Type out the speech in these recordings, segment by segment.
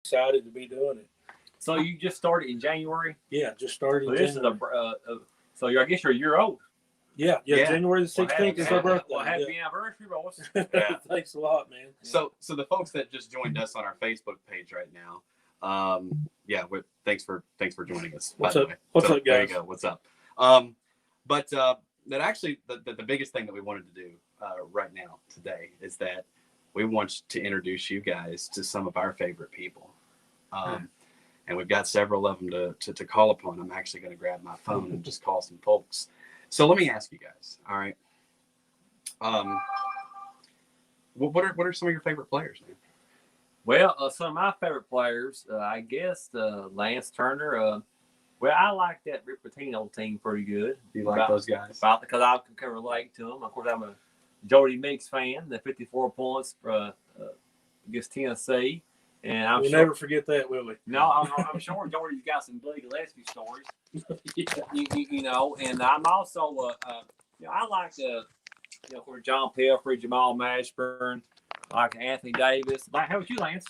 excited to be doing it. So you just started in January? Yeah, just started So in this January. So I guess you're a year old. Yeah. January the 16th is our birthday. Well, happy anniversary, boss. Yeah. Thanks a lot, man. So the folks that just joined us on our Facebook page right now, thanks for joining us. What's by up? The way. What's so, up, guys? There you go. What's up? But that actually the biggest thing that we wanted to do right now today is that we want to introduce you guys to some of our favorite people. And we've got several of them to call upon. I'm actually going to grab my phone and just call some folks. So let me ask you guys. All right. What are some of your favorite players, man? Well, some of my favorite players, I guess, Lance Turner. Well, I like that Rick Pitino team pretty good. Do you like those guys? Because I can relate to them. Of course, I'm a Jody Meeks fan. The 54 points against Tennessee. And we'll never forget that, will we? No, I'm sure Jordy's got some Billy Gillespie stories. you know, and I'm also, I like for John Pelfrey, Jamal Mashburn, like Anthony Davis. Like, how about you, Lance?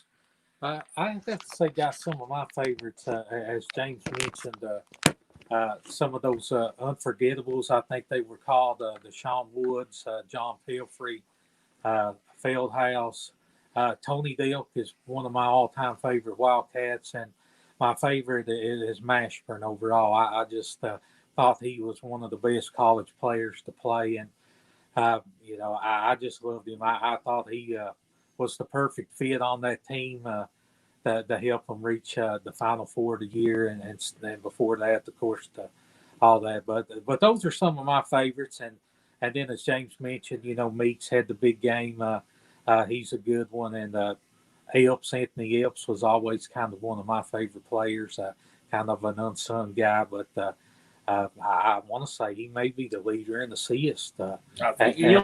I have to say, got some of my favorites, as James mentioned. Some of those unforgettables, I think they were called the Sean Woods, John Pelfrey, Feldhouse. Tony Delk is one of my all-time favorite Wildcats, and my favorite is Mashburn overall. I just thought he was one of the best college players to play, and I just loved him. I thought he was the perfect fit on that team to help them reach the Final Four of the year, and then before that, of course, all that. But those are some of my favorites, and then as James mentioned, Meeks had the big game. He's a good one, and Anthony Epps was always kind of one of my favorite players, kind of an unsung guy, but I want to say he may be the leader in assists. Anthony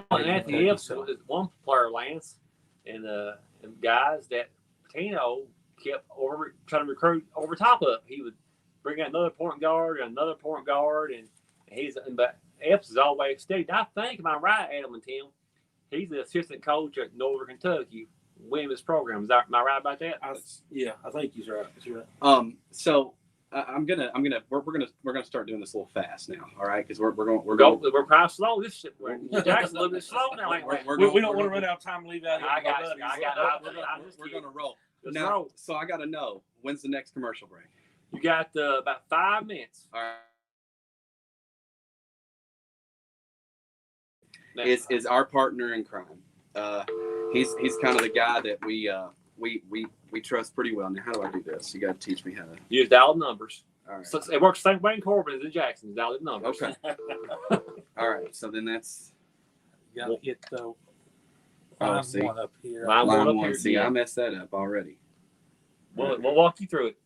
Epps is one player, Lance, and guys that Pitino kept trying to recruit over top of. He would bring out another point guard, and but Epps is always steady. I think, am I right, Adam and Tim? He's the assistant coach at Northern Kentucky women's program. Am I right about that? I think he's right. So we're gonna start doing this a little fast now. All right, because we're kind of slow. This shit, Jackson's a little bit slow now. We don't want to run out of time and leave out. We're gonna roll now. So I got to know, when's the next commercial break? You got about 5 minutes. All right. Is our partner in crime. He's kind of the guy that we trust pretty well. Now, how do I do this? You got to teach me how to use dial numbers. All right. So it works the same way in Corbin as in Jackson. Dial numbers. Okay. All right. So then that's. You got to hit the line one up here. Line one. See, yeah. I messed that up already. We'll walk you through it.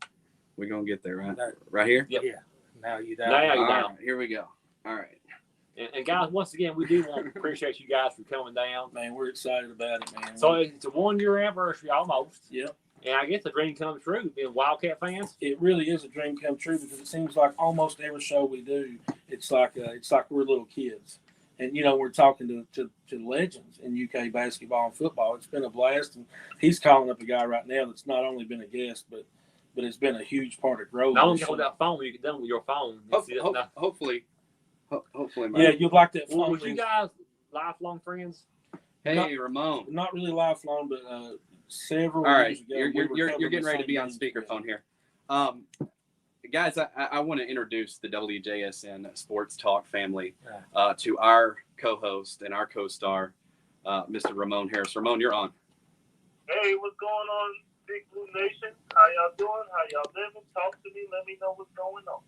We're gonna get there, right? Right here. Yep. Yeah. Now you down. Now you down. Right, here we go. All right. And guys, once again, we do want to appreciate you guys for coming down. Man, we're excited about it, man. So it's a 1-year anniversary almost. Yep. And I guess the dream comes true, being Wildcat fans. It really is a dream come true, because it seems like almost every show we do, it's like we're little kids. And, we're talking to legends in UK basketball and football. It's been a blast. And he's calling up a guy right now that's not only been a guest, but it's been a huge part of growth. Not only hold that phone, you can done with your phone. Hopefully. Yeah, you'd like that phone. Was you guys lifelong friends? Hey, Ramon. Not really lifelong, but several years ago. You're getting ready to be on speakerphone here. Guys, I want to introduce the WJSN Sports Talk family to our co-host and our co-star, Mr. Ramon Harris. Ramon, you're on. Hey, what's going on, Big Blue Nation? How y'all doing? How y'all living? Talk to me. Let me know what's going on.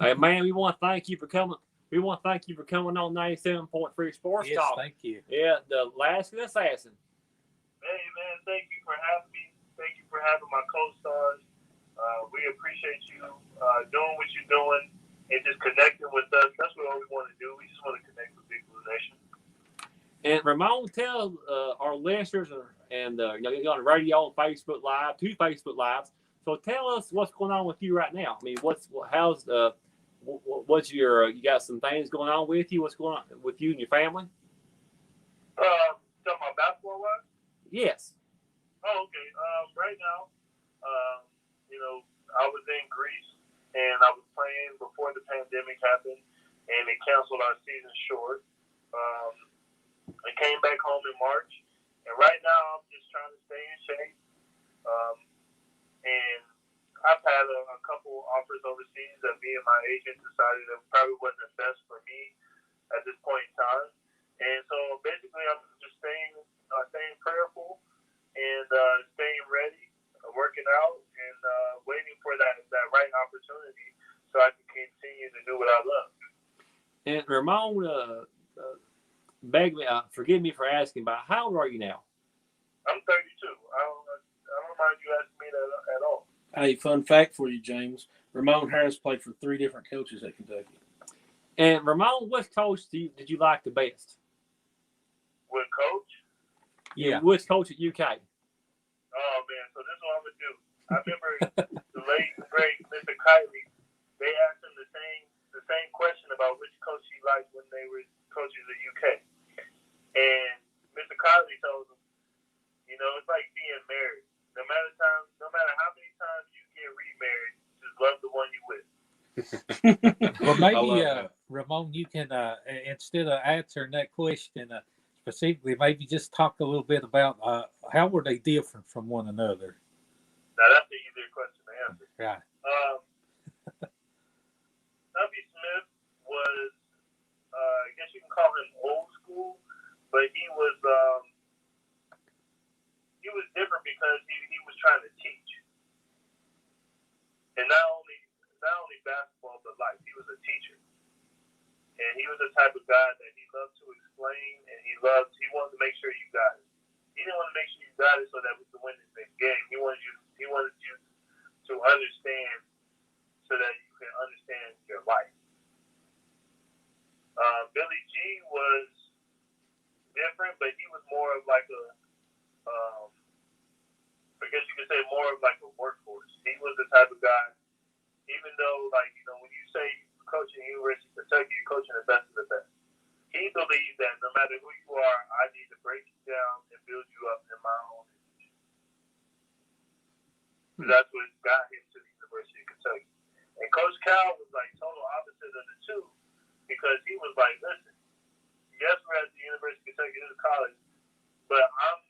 Hey, man, we want to thank you for coming. We want to thank you for coming on 97.3 Sports Talk. Thank you. Yeah, the Alaskan Assassin. Hey, man, thank you for having me. Thank you for having my co-stars. We appreciate you doing what you're doing and just connecting with us. That's what we want to do. We just want to connect with Big Blue Nation. And Ramon, tell our listeners and you're on the radio and Facebook Live, 2 Facebook Lives. So tell us what's going on with you right now. I mean, what's your you got some things going on with you? What's going on with you and your family? Talking about basketball wise? Yes. Oh, okay. Right now, I was in Greece and I was playing before the pandemic happened, and they canceled our season short. I came back home in March, and right now I'm just trying to stay in shape. And I've had a couple offers overseas that me and my agent decided that probably wasn't best for me at this point in time. And so basically I'm just staying prayerful and staying ready, working out, and waiting for that right opportunity so I can continue to do what I love. And Ramon, beg me, forgive me for asking, but how old are you now? I'm 32. I don't mind you asking me that at all. Hey, fun fact for you, James. Ramon Harris played for 3 different coaches at Kentucky. And Ramon, what coach did you like the best? With coach? Yeah. Which coach at UK? Oh man, so this is what I'm gonna do. I remember the late and great Mr. Kiley. They asked him the same question about which coach he liked when they were coaches at UK, and Mr. Kiley told him, it's like being married. No matter how many times you get remarried, just love the one you with. Well, maybe Ramon, you can instead of answering that question specifically, maybe just talk a little bit about how were they different from one another. Now that's the easier question to answer. Right. Stubby Smith was, I guess you can call him old school, but he was different because he was trying to teach, and not only basketball but life. He was a teacher, and he was the type of guy that he loved to explain, and he wanted to make sure you got it. He didn't want to make sure you got it so that we could win the game. He wanted you to understand so that you can understand your life. Billy G was different, but he was more of like I guess you could say more of like a workhorse. He was the type of guy, even though when you say coaching University of Kentucky, you're coaching the best of the best. He believed that no matter who you are, I need to break you down and build you up in my own image. That's what got him to the University of Kentucky. And Coach Cal was like total opposite of the two, because he was like, listen, yes, we're at the University of Kentucky, this is college, but I'm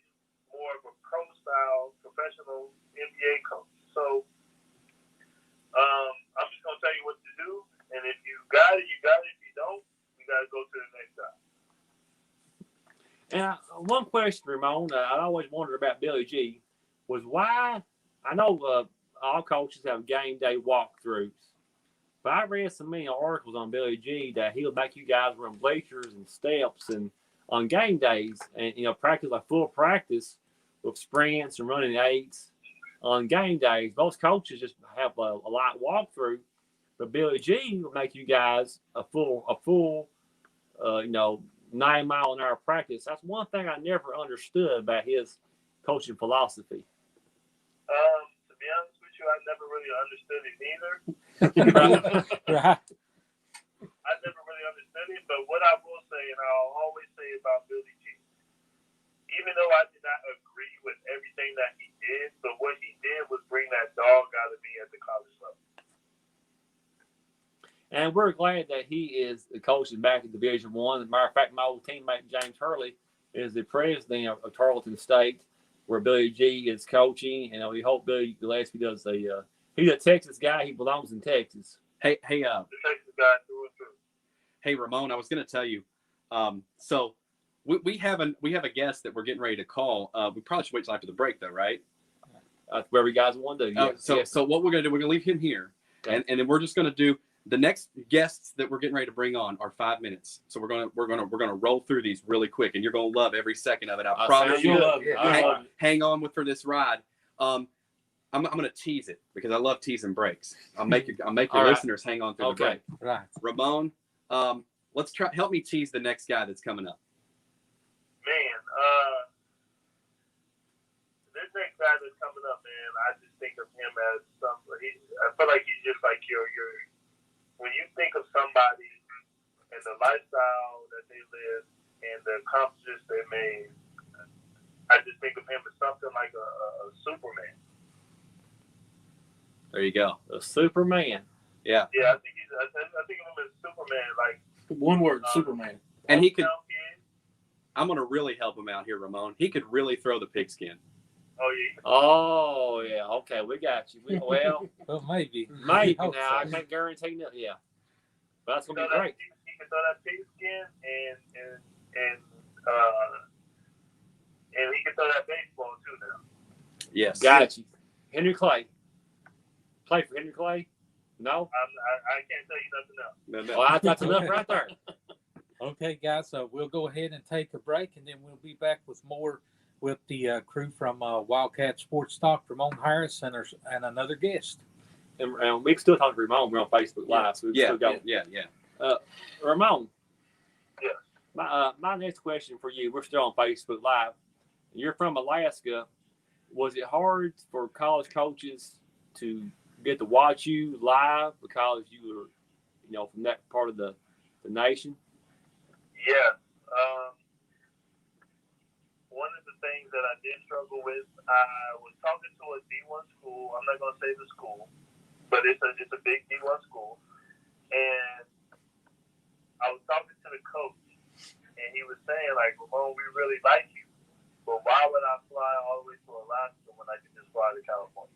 more of a pro-style, professional NBA coach. So I'm just going to tell you what to do, and if you got it, you got it. If you don't, you got to go to the next guy. And one question, Ramon, I always wondered about Billy G was why. I know all coaches have game day walkthroughs, but I read so many articles on Billy G that he'll make you guys run bleachers and steps and on game days, and practice like full practice with sprints and running eights on game days. Most coaches just have a light walkthrough, but Billy G will make you guys a full 9-mile-an-hour practice. That's one thing I never understood about his coaching philosophy. To be honest with you, I never really understood it either. Right. I never really understood it, but what I will say, and I'll always say about Billy G, even though I did not agree with everything that he did, but what he did was bring that dog out of me at the college level. And we're glad that he is coaching back in Division I. As a matter of fact, my old teammate James Hurley is the president of Tarleton State, where Billy G is coaching. And we hope Billy Gillespie does he's a Texas guy. He belongs in Texas. Hey, The Texas guy through and through. hey, Ramon, I was going to tell you. So we have a guest that we're getting ready to call. We probably should wait till after the break, though, right? Wherever you guys want to do. Yeah. So what we're going to do, we're going to leave him here, Okay. and then we're just going to do the next guests that we're getting ready to bring on are 5 minutes. So we're gonna roll through these really quick, and you're going to love every second of it. I promise you. Hang on for this ride. I'm going to tease it because I love teasing breaks. I'll make your listeners hang on through the break. Right. Ramon, let's help me tease the next guy that's coming up. Man, this next guy that's coming up, man, I just think of him as somebody. I feel like he's just like your. When you think of somebody and the lifestyle that they live and the accomplishments they made, I just think of him as something like a Superman. There you go. The Superman. Yeah. Yeah, I think of him as Superman. Like One word, Superman. And he could. hometown kid. I'm gonna really help him out here, Ramon. He could really throw the pigskin. Oh yeah. Oh yeah. Okay, we got you. Well, maybe. maybe Hope now. I so. can't guarantee nothing. Yeah, but that's You gonna know be that great. he can throw that pigskin and he can throw that baseball too now. Yes. Got you. Henry Clay. Play for Henry Clay? No. I can't tell you nothing else. No. Well, that's enough right there. Okay, guys, so we'll go ahead and take a break, and then we'll be back with more with the crew from Wildcat Sports Talk, Ramon Harris, and another guest. And we can still talk to Ramon. We're on Facebook Live, so we can still go. Yeah. Ramon. Yes. My next question for you. We're still on Facebook Live. You're from Alaska. Was it hard for college coaches to get to watch you live because you were, from that part of the nation? Yes. One of the things that I did struggle with, I was talking to a D1 school. I'm not going to say the school, but it's a big D1 school. And I was talking to the coach, and he was saying, like, Ramon, we really like you, but why would I fly all the way to Alaska when I can just fly to California?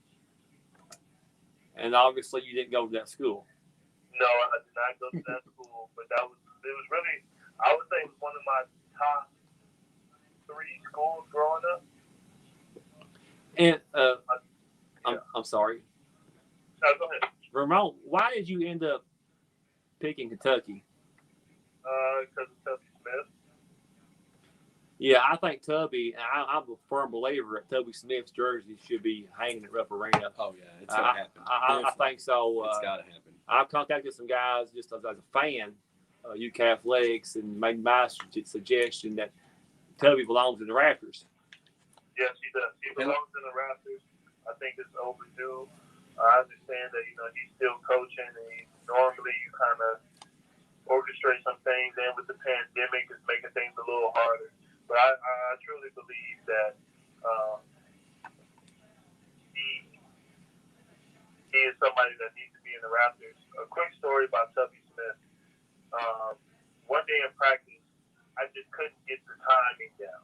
And obviously you didn't go to that school. No, I did not go to that school, but it was really, I would say it was one of my top 3 schools growing up. And I'm sorry. No, go ahead. Ramon, why did you end up picking Kentucky? Because of Tubby Smith. Yeah, I think Tubby, I'm a firm believer that Tubby Smith's jersey should be hanging at Rupp Arena. Oh yeah, it's gonna happen. I think so. It's gotta happen. I've contacted some guys just as a fan of UK Athletics and made my suggestion that Tubby belongs in the Raptors. Yes, he does. He belongs in the Raptors. I think it's overdue. I understand that he's still coaching, and normally you kind of orchestrate some things, and with the pandemic, it's making things a little harder. But I truly believe that he is somebody that needs to be in the Raptors. A quick story about Tubby Smith. One day in practice, I just couldn't get the timing down.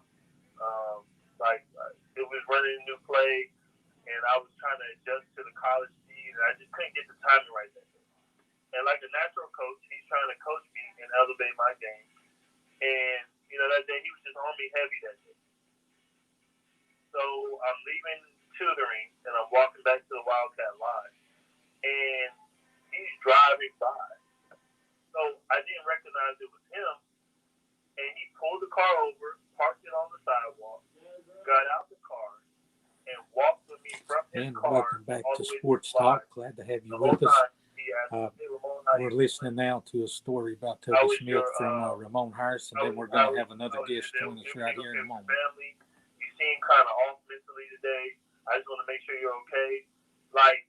It was running a new play, and I was trying to adjust to the college speed, and I just couldn't get the timing right that day. And like a natural coach, he's trying to coach me and elevate my game. And that day he was just on me heavy that day. So I'm leaving tutoring, and I'm walking back to the Wildcat Lodge, and he's driving by. So I didn't recognize it was him, and he pulled the car over, parked it on the sidewalk, got out the car, and walked with me from his And car. welcome back all to the way Sports the Lodge. Talk. Glad to have you The whole with us. time he asked me, "Hey, Ramon, how We're you listening now to a story about How Tubby was Smith your, from Ramon Harris, and then we're going to have another guest join us right here in a moment. Family, you seem kind of off mentally today. I just want to make sure you're okay." Like,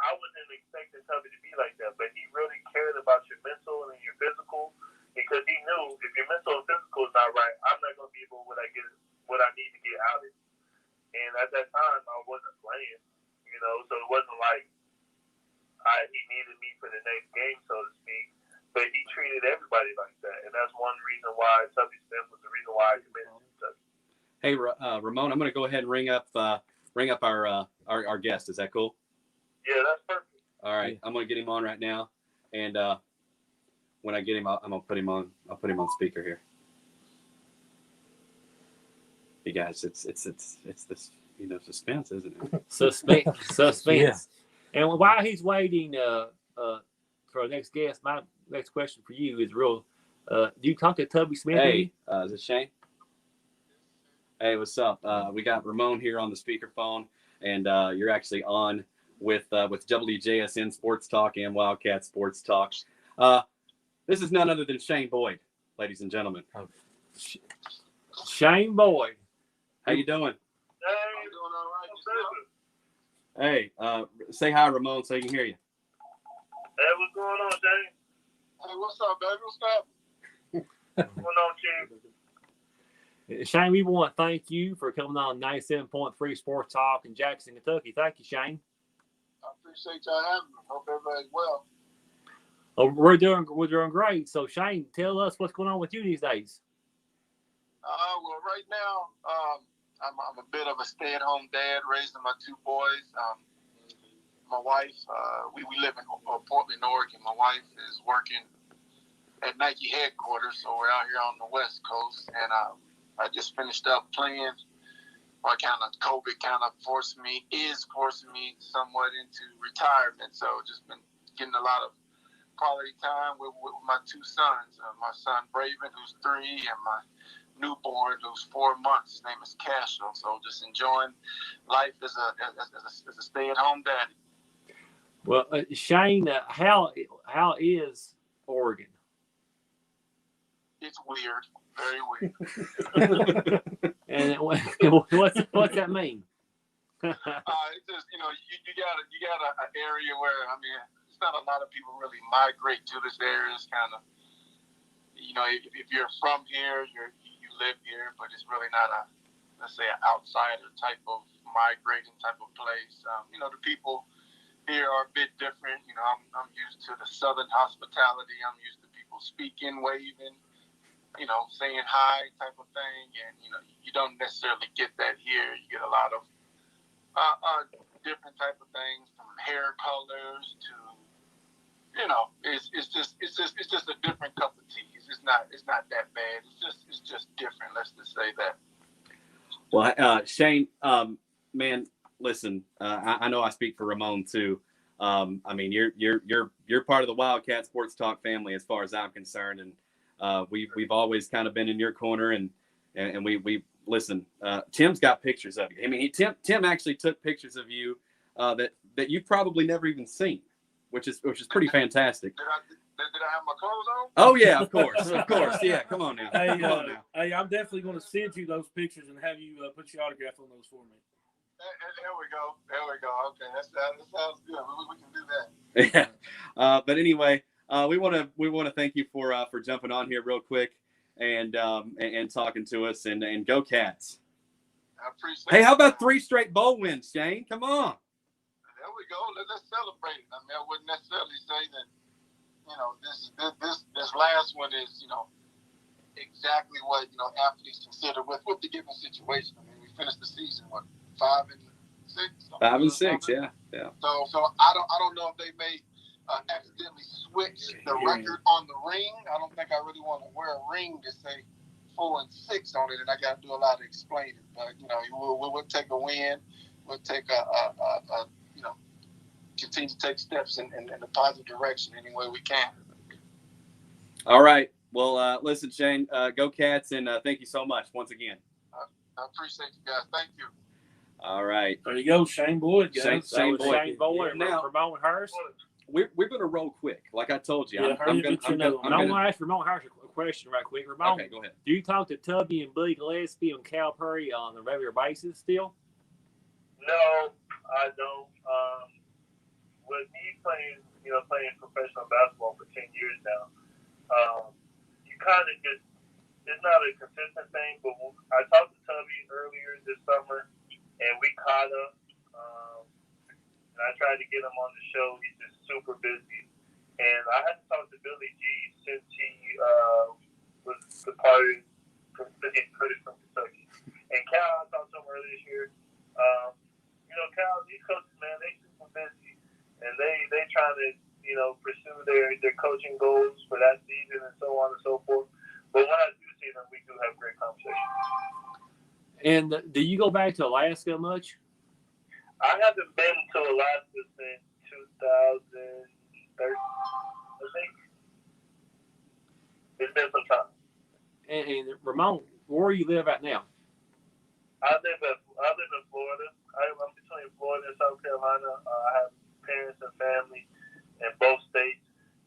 I wasn't expecting Tubby to be like that, but he really cared about your mental and your physical, because he knew if your mental and physical is not right, I'm not going to be able what I need to get out of it. And at that time, I wasn't playing, so it wasn't like he needed me for the next game, so to speak. But he treated everybody like that, and that's one reason why Tubby Smith was the reason why I committed to Tubby. Hey, Ramon, I'm going to go ahead and ring up our guest. Is that cool? Yeah, that's perfect. All right, I'm going to get him on right now, and when I get him, I'm going to put him on. I'll put him on speaker here. You guys, it's this suspense, isn't it? Suspense. Yeah. And while he's waiting for our next guest, my next question for you is do you talk to Tubby Smith? Hey, is it Shane? Hey, what's up? We got Ramon here on the speakerphone, and you're actually on with WJSN Sports Talk and Wildcat Sports Talk. This is none other than Shane Boyd, ladies and gentlemen. Shane Boyd. How you doing? Hey, I'm doing all right. Hey, say hi, Ramon, so he can hear you. Hey, what's going on, Shane? Hey, what's up, baby? What's up? What's going on, Chief? Shane, we want to thank you for coming on 97.3 Sports Talk in Jackson, Kentucky. Thank you, Shane. All appreciate y'all having me. Hope everybody's well. Oh, we're doing great. So Shane, tell us what's going on with you these days. Well, right now, I'm a bit of a stay-at-home dad, raising my two boys. My wife, we live in Portland, Oregon. My wife is working at Nike headquarters, so we're out here on the West Coast. And I just finished up playing. COVID forcing me somewhat into retirement. So just been getting a lot of quality time with my two sons. My son Braven, who's 3, and my newborn, who's 4 months. His name is Cashel. So just enjoying life as a stay-at-home daddy. Well, Shane, how is Oregon? It's weird, very weird. And what's that mean? It's just you got an area where it's not a lot of people really migrate to this area. It's kind of if you're from here, you live here, but it's really not let's say an outsider type of migrating type of place. The people here are a bit different. I'm used to the Southern hospitality. I'm used to people speaking, waving, saying hi type of thing. And, you don't necessarily get that here. You get a lot of different type of things, from hair colors to, it's just a different cup of tea. It's not that bad. It's just different. Let's just say that. Well, Shane, man, listen, I know I speak for Ramon too. You're part of the Wildcat Sports Talk family as far as I'm concerned, and we've always kind of been in your corner, and we listen. Tim's got pictures of you. Tim actually took pictures of you that you've probably never even seen, which is pretty fantastic. Did I have my clothes on? Oh yeah, of course, yeah. Come on now. Hey, I'm definitely going to send you those pictures and have you put your autograph on those for me. There we go. Okay, that sounds good. We can do that. Yeah. But anyway, we want to thank you for jumping on here real quick and talking to us, and go Cats. I appreciate it. Hey, how about 3 straight bowl wins, Shane? Come on. There we go. Let's celebrate it. I wouldn't necessarily say that. This last one is exactly what athletes consider with the given situation. We finished the season 5-6. 5-6, yeah. So I don't know if they may accidentally switch the record on the ring. I don't think I really want to wear a ring to say 4-6 on it, and I got to do a lot of explaining. But we'll take a win. We'll take a continue to take steps in a positive direction any way we can. All right. Well, listen, Shane, go Cats, and thank you so much once again. I appreciate you guys. Thank you. All right. There you go, Shane Boyd, guys. Shane Boyd. Shane Boyd. Now, Ramon Hurst. We're going to roll quick, like I told you. Yeah, I'm going to ask Ramon Hurst a question right quick. Ramon, okay, go ahead. Do you talk to Tubby and Billy Gillespie and Cal Perry on a regular basis still? No, I don't. With me playing professional basketball for 10 years now, you kind of just, it's not a consistent thing, but I talked to Tubby earlier this summer, and we caught up, and I tried to get him on the show. He's just super busy, and I hadn't talked to Billy G since he was departed from Kentucky. And Cal, I talked to him earlier this year. Cal, these coaches, man, they super busy. And they trying to, pursue their coaching goals for that season and so on and so forth. But when I do see them, we do have great conversations. And do you go back to Alaska much? I haven't been to Alaska since 2013, I think. It's been some time. And Ramon, where you live at now? I live in Florida. I'm between Florida and South Carolina. I have parents and family in both states,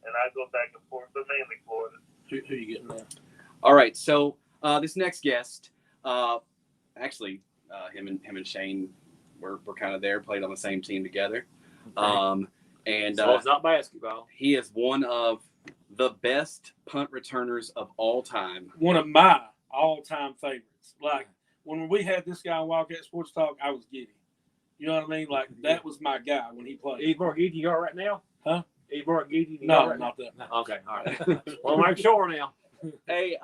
and I go back and forth, but mainly Florida. Who you getting there? All right. So this next guest, actually, him and Shane were kind of there, played on the same team together. Okay. And so it's not basketball. He is one of the best punt returners of all time. One of my all-time favorites. Like, when we had this guy on Wildcat Sports Talk, I was giddy. You know what I mean? Like that was my guy when he played. Eve Morgidi, you all right now? Huh? Eve Morgidi, No, not that. No. Okay, all right. Well, make sure now. Hey,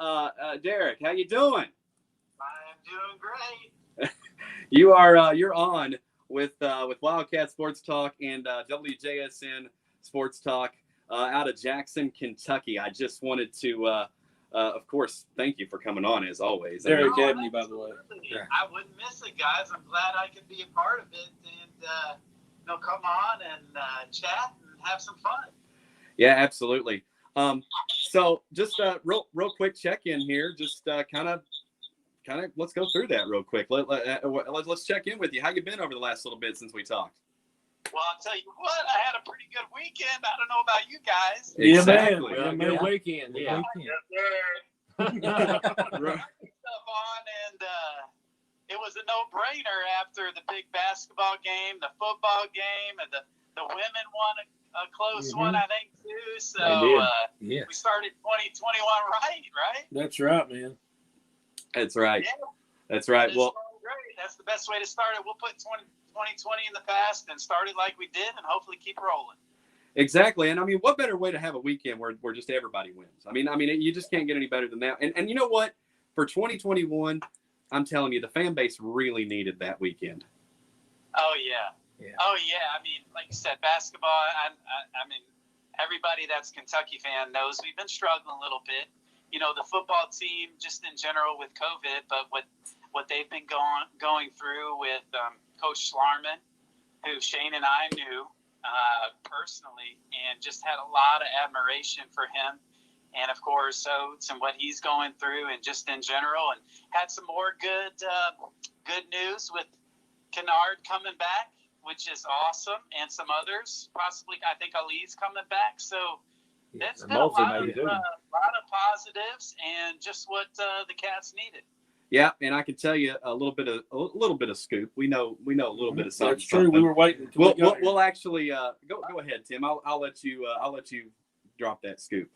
Derek, how you doing? I'm doing great. You're on with Wildcat Sports Talk and WJSN Sports Talk out of Jackson, Kentucky. I just wanted to, of course, thank you for coming on as always. Derek Abney, by the way. Yeah. I wouldn't miss it, guys. I'm glad I could be a part of it and come on and chat and have some fun. Yeah, absolutely. So just real quick check in here. Just kind of let's go through that real quick. Let's check in with you. How you been over the last little bit since we talked? Well, I'll tell you what, I had a pretty good weekend. I don't know about you guys. Yeah, Exactly. Well, good weekend. Yeah. Yes, sir. Stuff on, and it was a no-brainer after the big basketball game, the football game, and the women won a close one, I think, too. So Yeah. we started 2021 right? That's right, man. That's right. Yeah. That's right. It's Well, going great. That's the best way to start it. We'll put 2020 in the past and start it like we did and hopefully keep rolling. exactly. And I mean, what better way to have a weekend where just everybody wins? I mean, you just can't get any better than that. And you know what? For 2021, I'm telling you, the fan base really needed that weekend. Oh, yeah. Yeah. Oh, yeah. I mean, like you said, basketball, I mean, everybody that's a Kentucky fan knows we've been struggling a little bit. You know, the football team just in general with COVID, but what they've been going through with Coach Schlarman, who Shane and I knew personally, and just had a lot of admiration for him. And, of course, Oates and what he's going through and just in general. And had some more good news with Kennard coming back, which is awesome. And some others, possibly, I think Ali's coming back. So that's been a lot of positives and just what the Cats needed. Yeah, and I can tell you a little bit of scoop. We know a little bit of something. That's true. We were waiting. We'll actually go ahead, Tim. I'll let you drop that scoop.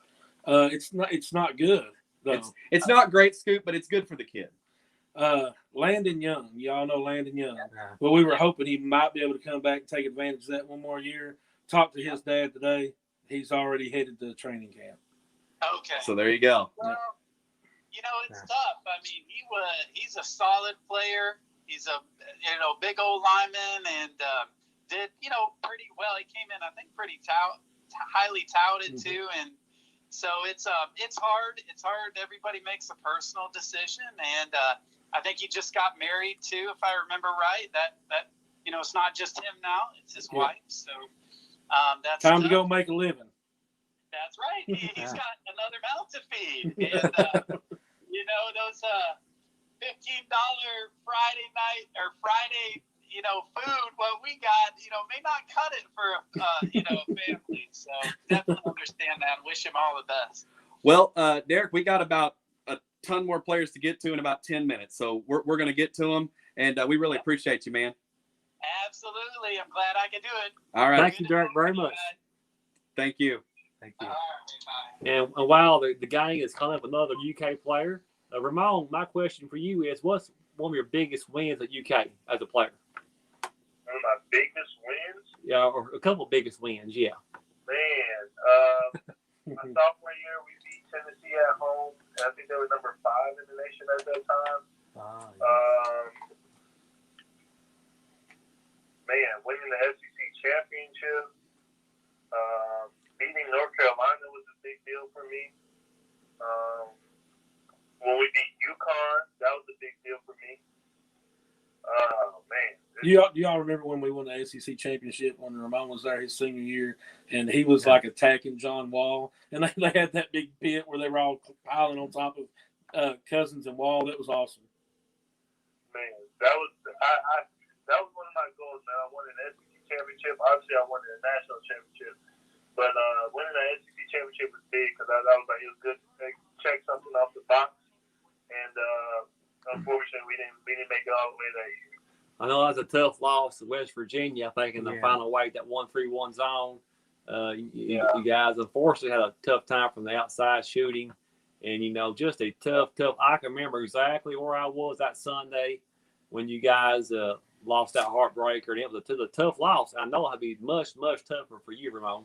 It's not good though. It's not great scoop, but it's good for the kid. Landon Young, y'all know Landon Young. Well, we were hoping he might be able to come back and take advantage of that one more year. Talked to his dad today. He's already headed to training camp. Okay. So there you go. Well, you know, it's tough. I mean, he's a solid player. He's a big old lineman and did pretty well. He came in, I think, pretty highly touted too, and so it's hard. It's hard. Everybody makes a personal decision, and I think he just got married too, if I remember right. That it's not just him now; it's his wife. So that's time to go make a living. That's right. He's got another mouth to feed, and those $15 Friday night or Friday food, what we got, may not cut it for, a family. So definitely understand that and wish him all the best. Well, Derek, we got about a ton more players to get to in about 10 minutes. So we're going to get to them, and we really appreciate you, man. Absolutely. I'm glad I could do it. All right. Thank you, Derek, very much. Thank you. Thank you. All right, bye. And while the gang is calling up another UK player, Ramon, my question for you is, what's one of your biggest wins at UK as a player? One of my biggest wins? Yeah, or a couple of biggest wins, yeah. Man, my sophomore year, we beat Tennessee at home. I think they were number 5 in the nation at that time. Man, winning the SEC championship, beating North Carolina was a big deal for me. When we beat UConn, that was a big deal for me. Man. Do y'all remember when we won the SEC championship when Ramon was there his senior year and he was like attacking John Wall and they had that big pit where they were all piling on top of Cousins and Wall? That was awesome. Man, that was one of my goals, man. I won an SEC championship. Obviously, I won the national championship, but winning the SEC championship was big because I was like, it was good to check something off the box. And unfortunately, we didn't make it all the way that year. I know that was a tough loss to West Virginia, I think, in the final weight, that 1-3-1 zone. You guys unfortunately had a tough time from the outside shooting. And, just a tough. I can remember exactly where I was that Sunday when you guys lost that heartbreaker, and it was a tough loss. I know it'd be much, much tougher for you, Ramon.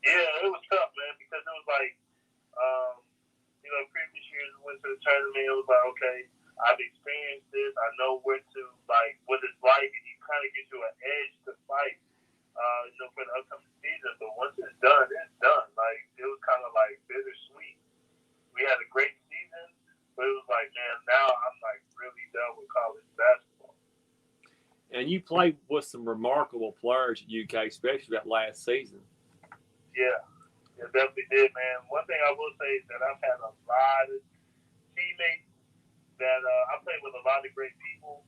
Yeah, it was tough, man, because it was like, previous years we went to the tournament. It was like, okay, I've experienced this. I know what it's like, and you kind of get you an edge to fight, for the upcoming season. But once it's done, it's done. Like, it was kind of like bittersweet. We had a great season, but it was like, man, now I'm like really done with college basketball. And you played with some remarkable players at UK, especially that last season. Yeah, definitely did, man. One thing I will say is that I've had a lot of teammates that I played with a lot of great people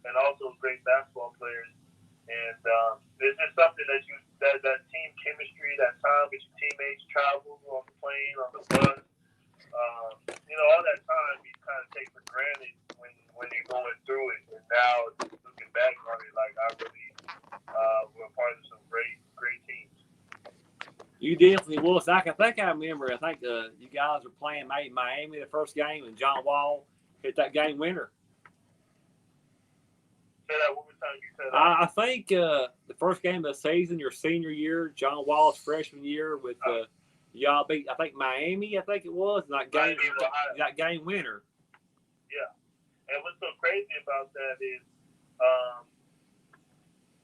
and also great basketball players. And it's just something that team chemistry, that time with your teammates, travel on the plane, on the bus, all that time you kind of take for granted when you're going through it. And now looking back on it, like I really were part of some great teams. You definitely was. I remember. I think you guys were playing Miami the first game, and John Wall hit that game winner. Say that one more time. You said that. I think the first game of the season, your senior year, John Wall's freshman year, with y'all beat, I think Miami. I think it was that game winner. Yeah, and what's so crazy about that is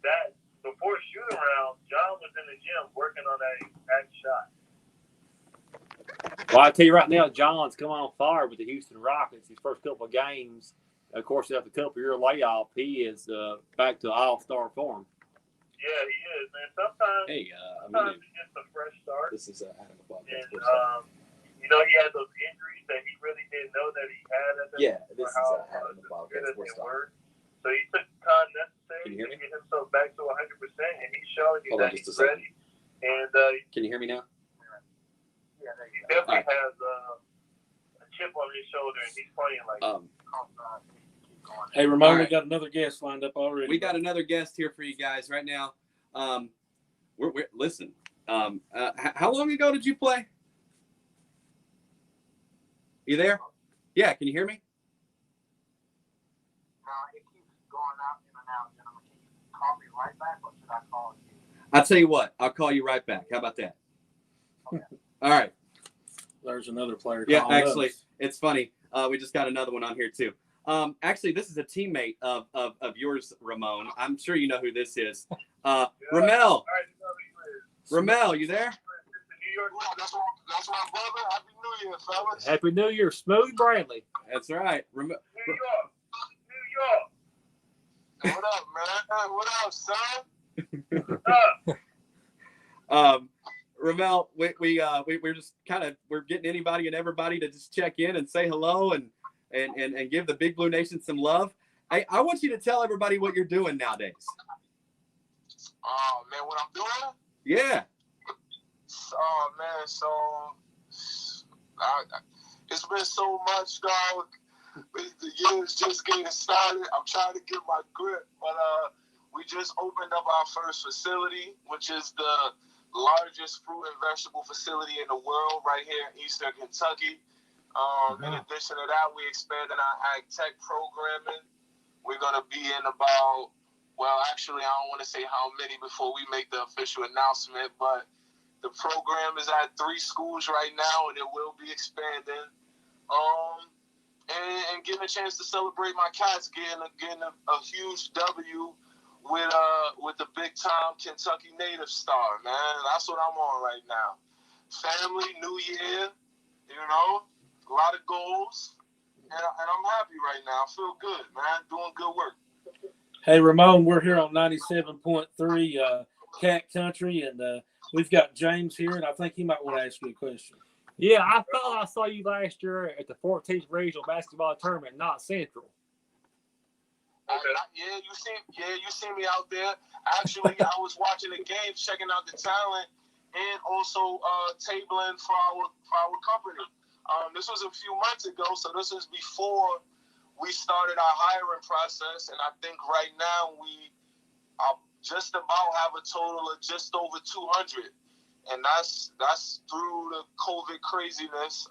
that before shooting around, John was in the gym working on that shot. Well, I tell you right now, John's come on fire with the Houston Rockets. His first couple of games, of course, after a couple-year layoff, he is back to all-star form. Yeah, he is, man. Sometimes it's just a fresh start. This is Adam above. And he had those injuries that he really didn't know that he had at that Yeah, time. this is Adam above. So he took the time necessary Can you hear to me? get himself back to 100%, and he's showing you Hold on that just he's a second. ready. And Can you hear me now? he definitely has a chip on his shoulder, and he's playing like. Hey, Ramon, All right. we got another guest lined up already. We got another guest here for you guys right now. Listen. How long ago did you play? You there? Yeah. Can you hear me? No, it keeps going out and out, gentlemen. Can you call me right back, or should I call you? I'll tell you what. I'll call you right back. How about that? Okay. All right. There's another player. Yeah, calling actually, us. it's funny. We just got another one on here too. Actually, this is a teammate of yours, Ramon. I'm sure you know who this is. Ramel. All right, you know who he is. Ramel, you there? It's the New York. That's my brother. Happy New Year, fellas. Happy New Year, Smooth Bradley. That's right. New York. What up, man? What up, son? Ramel, we're just we're getting anybody and everybody to just check in and say hello and give the Big Blue Nation some love. I want you to tell everybody what you're doing nowadays. Oh, man, what I'm doing? Yeah. Oh, man, so it's been so much, dog. The year's just getting started. I'm trying to get my grip, but we just opened up our first facility, which is the largest fruit and vegetable facility in the world right here in Eastern Kentucky. In addition to that, we expanded our ag tech programming. We're going to be in about, well, actually, I don't want to say how many before we make the official announcement, but the program is at 3 schools right now, and it will be expanding. And getting a chance to celebrate my Cats getting a huge W with the big time Kentucky native star, man. That's what I'm on right now. Family, New Year, a lot of goals, and I'm happy right now. I feel good, man. Doing good work. Hey, Ramon, we're here on 97.3 Cat Country, and we've got James here, and I think he might want to ask you a question. Yeah, I thought I saw you last year at the 14th Regional Basketball Tournament, not Central. You see me out there. Actually, I was watching the game, checking out the talent, and also tabling for our company. This was a few months ago, so this is before we started our hiring process, and I think right now we just about have a total of just over 200, and that's through the COVID craziness.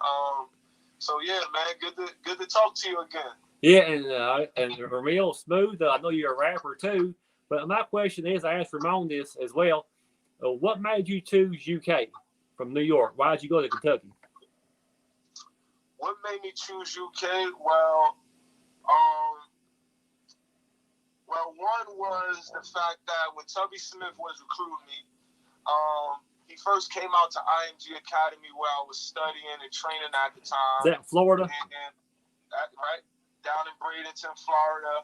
So yeah, man, good to talk to you again. Yeah, and Ramil Smooth. I know you're a rapper too, but my question is, I asked Ramon this as well. What made you choose UK from New York? Why did you go to Kentucky? What made me choose UK? Well, one was the fact that when Tubby Smith was recruiting me, he first came out to IMG Academy where I was studying and training at the time. Is that in Florida? And right down in Bradenton, Florida.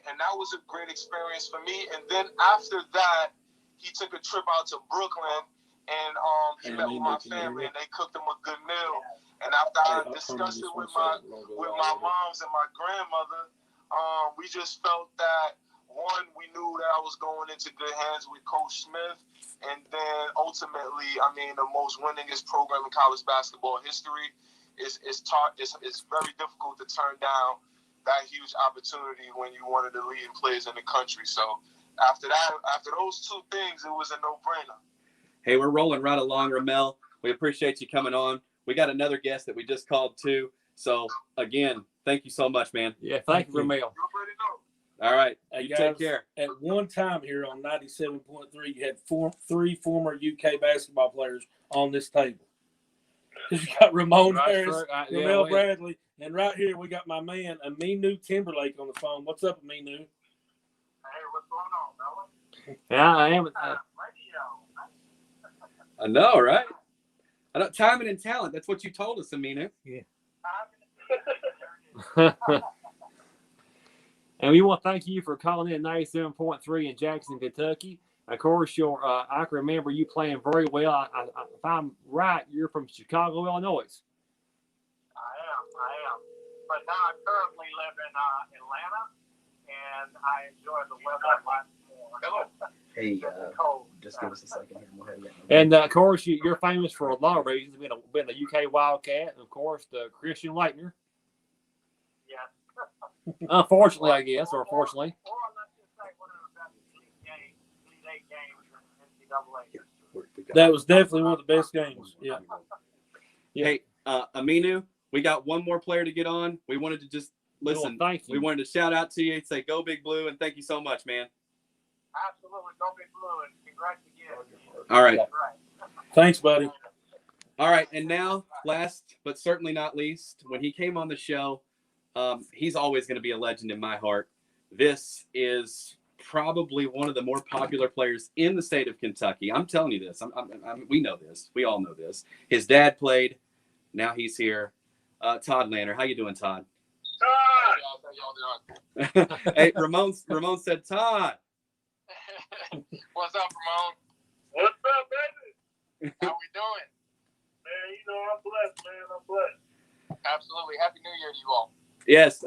And that was a great experience for me. And then after that, he took a trip out to Brooklyn and he met with my family and they cooked him a good meal. And after I discussed it with my moms and my grandmother, we just felt that, one, we knew that I was going into good hands with Coach Smith. And then ultimately, I mean, the most winningest program in college basketball history is very difficult to turn down that huge opportunity when you're one of the leading players in the country. So after those two things, it was a no-brainer. Hey, we're rolling right along, Ramel. We appreciate you coming on. We got another guest that we just called too. So again, thank you so much, man. Yeah, thank you, Ramel. All right, Hey, you guys, take care. At one time here on 97.3, you had three former UK basketball players on this table. You got Ramon Harris, Ramel Bradley, and right here we got my man Aminu Timberlake on the phone. What's up, Aminu? Hey, what's going on, fella? Yeah, I am. I know, right? I know, timing and talent. That's what you told us, Aminu. Yeah. And we want to thank you for calling in 97.3 in Jackson, Kentucky. Of course, I can remember you playing very well. If I'm right, you're from Chicago, Illinois. I am. But now I currently live in Atlanta, and I enjoy the weather a lot more. Hey, cold. just give us a second here. We'll have you. And, of course, you're famous for a lot of reasons. Being the UK Wildcat, and, of course, the Christian Leitner. Yes. Unfortunately, I guess, or fortunately. Or let's just say one of the best Elite Eight games in NCAA. That was definitely one of the best games. Yeah. Hey, Aminu, we got one more player to get on. We wanted to just listen. Well, thank you. We wanted to shout out to you and say, "Go Big Blue," and thank you so much, man. Absolutely. Go Big Blue, and congrats again. All right. Thanks, buddy. All right, and now, last but certainly not least, when he came on the show, he's always going to be a legend in my heart. This is probably one of the more popular players in the state of Kentucky. I'm telling you this. We know this. We all know this. His dad played. Now he's here. Todd Lanner. How you doing, Todd? How y'all doing? Hey, Ramon said, Todd. What's up, Ramon? What's up, baby? How we doing? Man, you know I'm blessed, man. I'm blessed. Absolutely. Happy New Year to you all. Yes.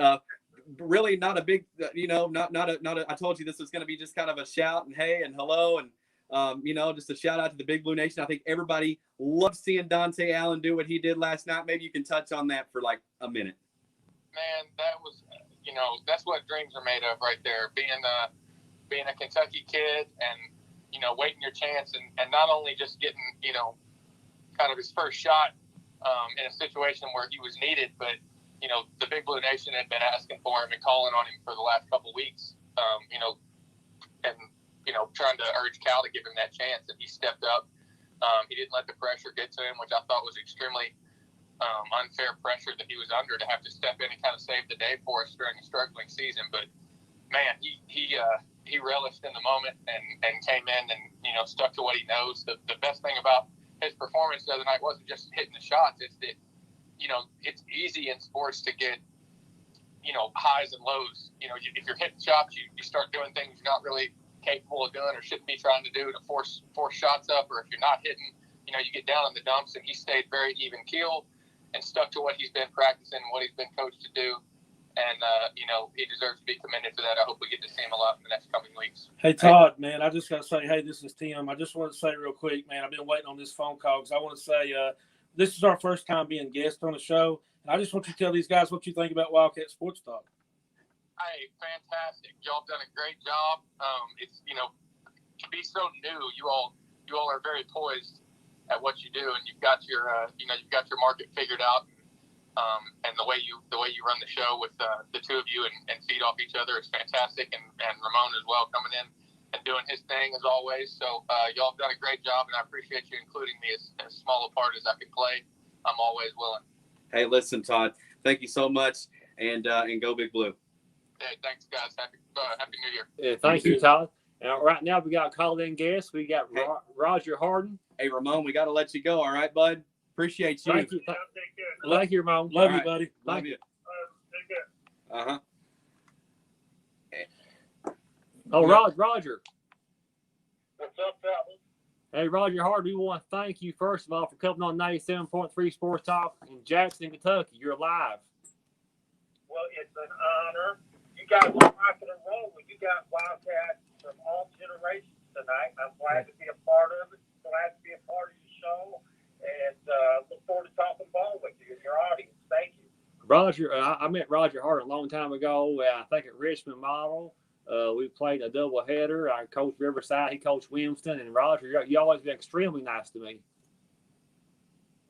Really not a big, not a, I told you this was going to be just kind of a shout and hey and hello and, just a shout out to the Big Blue Nation. I think everybody loves seeing Dante Allen do what he did last night. Maybe you can touch on that for like a minute. Man, that was, that's what dreams are made of right there. Being a Kentucky kid and, waiting your chance and not only just getting, kind of his first shot in a situation where he was needed, but, the Big Blue Nation had been asking for him and calling on him for the last couple of weeks, trying to urge Cal to give him that chance, and he stepped up. He didn't let the pressure get to him, which I thought was extremely unfair pressure that he was under to have to step in and kind of save the day for us during a struggling season. But man, he relished in the moment and came in and stuck to what he knows. The best thing about his performance the other night wasn't just hitting the shots. It's that it's easy in sports to get highs and lows. If you're hitting shots, you start doing things you're not really capable of doing or shouldn't be trying to do to force shots up. Or if you're not hitting, you get down in the dumps. And he stayed very even keeled and stuck to what he's been practicing and what he's been coached to do. And, he deserves to be commended for that. I hope we get to see him a lot in the next coming weeks. Hey, Todd, man, I just got to say, hey, this is Tim. I just want to say real quick, man, I've been waiting on this phone call because I want to say this is our first time being guest on the show. And I just want you to tell these guys what you think about Wildcat Sports Talk. Hey, fantastic. Y'all have done a great job. It's, to be so new, you all are very poised at what you do, and you've got your, you've got your market figured out. And the way you run the show with the two of you and feed off each other is fantastic. And Ramon as well coming in and doing his thing as always. So y'all have done a great job, and I appreciate you including me as small a part as I can play. I'm always willing. Hey, listen, Todd, thank you so much, and go Big Blue. Hey, thanks, guys. Happy New Year. Yeah, thank you, Todd. Right now we got a call-in guest. We got Roger Harden. Hey, Ramon, we got to let you go. All right, bud. Appreciate you. Thank you. Take care. Thank you, Ramon. Love All you, right. buddy. Love Thank you. Take care. Oh, Roger. What's up, fellas? Hey, Roger Harden, we want to thank you, first of all, for coming on 97.3 Sports Talk in Jackson, Kentucky. You're live. Well, it's an honor. You guys are rocking and rolling. You got Wildcats from all generations tonight. I'm glad to be a part of it. Glad to be a part of your show. And look forward to talking ball with you and your audience. Thank you. Roger, I met Roger Harden a long time ago, I think at Richmond Model. We played a doubleheader. I coached Riverside. He coached Wilmington. And Roger, you always been extremely nice to me.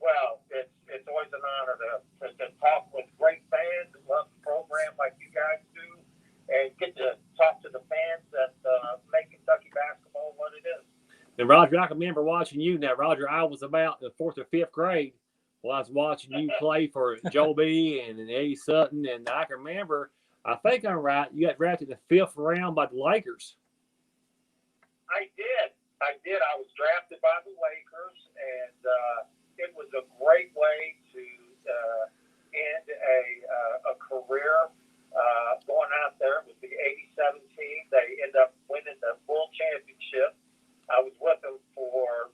Well, it's always an honor to talk with great fans and love the program like you guys do, and get to talk to the fans that make Kentucky basketball what it is. And Roger, I can remember watching you now. Roger, I was about the 4th or 5th grade while I was watching you play for Joe B. and Eddie Sutton. And I can remember, I think I'm right, you got drafted in the 5th round by the Lakers. I did. I was drafted by the Lakers, and it was a great way to end a career going out there with the '87 team. They ended up winning the World Championship. I was with them for,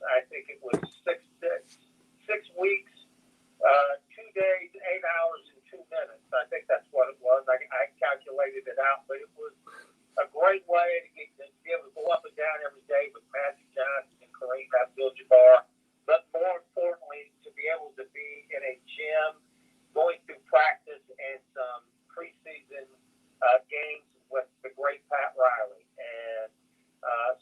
I think it was 6 weeks, 2 days, 8 hours, and 2 minutes. I think that's what it was. I calculated it out, but it was a great way to be able to go up and down every day with Magic Johnson and Kareem Abdul-Jabbar. But more importantly, to be able to be in a gym, going through practice and some preseason games with the great Pat Riley. And